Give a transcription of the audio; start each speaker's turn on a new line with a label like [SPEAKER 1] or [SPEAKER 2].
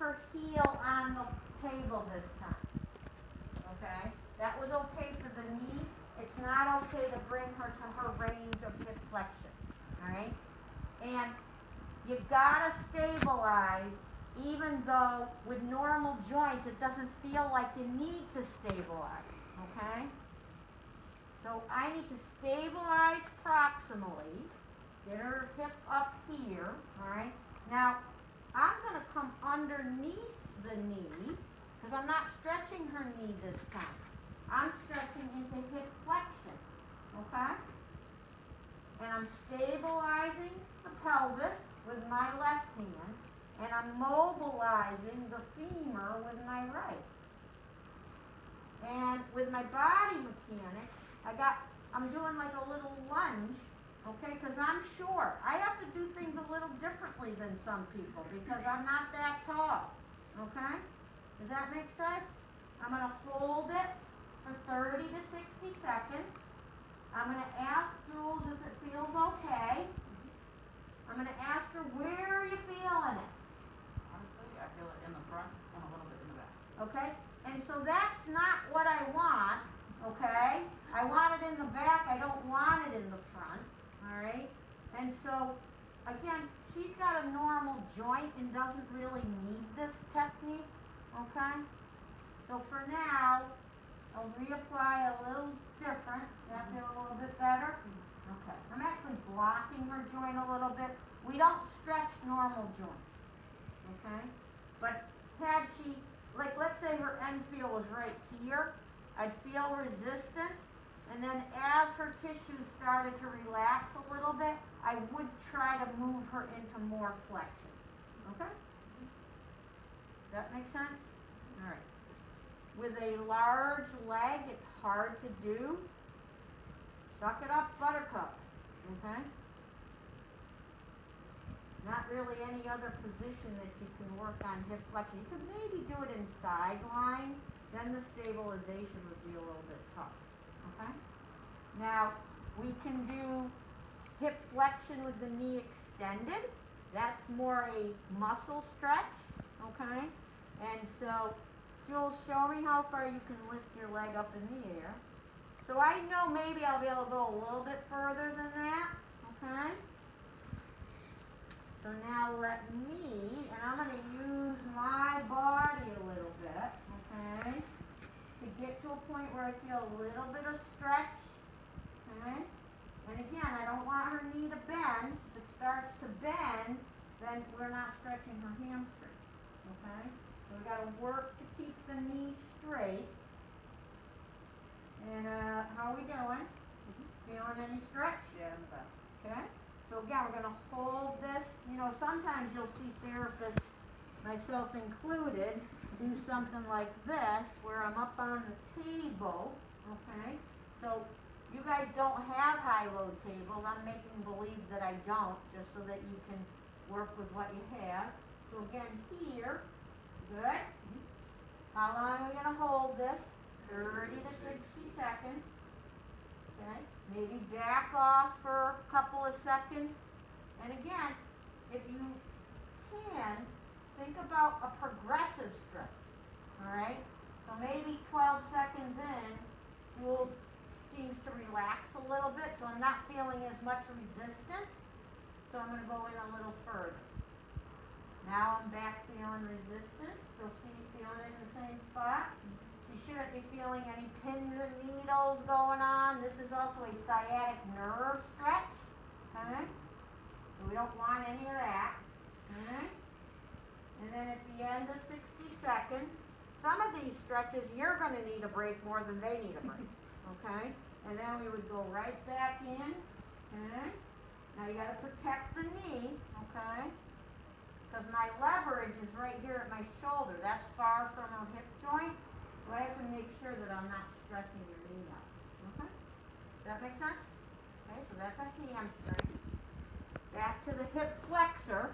[SPEAKER 1] her heel on the table this time. Okay? That was okay for the knee. It's not okay to bring her to her range of hip flexion. Alright? And you've got to stabilize, even though with normal joints it doesn't feel like you need to stabilize. Okay? So I need to stabilize proximally, get her hip up here, alright? Now, I'm going to come underneath the knee, because I'm not stretching her knee this time. I'm stretching into hip flexion, okay? And I'm stabilizing the pelvis with my left hand, and I'm mobilizing the femur with my right. And with my body mechanics, I'm doing like a little lunge, okay, because I'm short. I have to do things a little differently than some people because I'm not that tall, okay? Does that make sense? I'm going to hold it for 30 to 60 seconds. I'm going to ask Jules if it feels okay. I'm going to ask her, where are you feeling it?
[SPEAKER 2] Honestly, I feel it in the front and a little bit in the back.
[SPEAKER 1] Okay? And so that's not what I want, okay? I want it in the back, I don't want it in the front, alright? And so, again, she's got a normal joint and doesn't really need this technique, okay? So for now, I'll reapply a little different. Does that feel a little bit better? Okay. I'm actually blocking her joint a little bit. We don't stretch normal joints, okay? But had she, like let's say her end feel was right here, I'd feel resistance, and then as her tissues started to relax a little bit, I would try to move her into more flexion, okay? Does that make sense? All right. With a large leg, it's hard to do. Suck it up, buttercup, okay? Not really any other position that you can work on hip flexion. You could maybe do it in sideline, then the stabilization would be a little bit tough, okay? Now, we can do hip flexion with the knee extended. That's more a muscle stretch, okay? And so, Jules, show me how far you can lift your leg up in the air. So I know maybe I'll be able to go a little bit further than that, okay? So now let me, and I'm going to use my body a little bit, okay, to get to a point where I feel a little bit of stretch, okay? And again, I don't want her knee to bend. If it starts to bend, then we're not stretching her hamstring, okay? So we got to work to keep the knee straight. And how are we doing? Feeling any stretch?
[SPEAKER 2] Yeah, in the back.
[SPEAKER 1] Okay? So again, we're going to hold this. You know, sometimes you'll see therapists, myself included, do something like this, where I'm up on the table, okay? So you guys don't have high-load tables. I'm making believe that I don't, just so that you can work with what you have. So again, here, good. How long are we going to hold this? 30 to 60 seconds. Okay? Maybe back off for a couple of seconds. And again, if you can, think about a progressive stretch. Alright? So maybe 12 seconds in, Jules seems to relax a little bit, so I'm not feeling as much resistance. So I'm going to go in a little further. Now I'm back feeling resistance. So she's feeling in the same spot. She shouldn't be feeling any pins and needles going on. This is also a sciatic nerve stretch. Okay? So we don't want any of that. Okay? And then at the end of 60 seconds, some of these stretches you're going to need a break more than they need a break. Okay? And then we would go right back in. Okay? Now you got to protect the knee. Okay? Because my leverage is right here at my shoulder. That's far from her hip joint. So I have to make sure that I'm not stretching your knee out. Okay? Does that make sense? Okay, so that's a hamstring. Back to the hip flexor.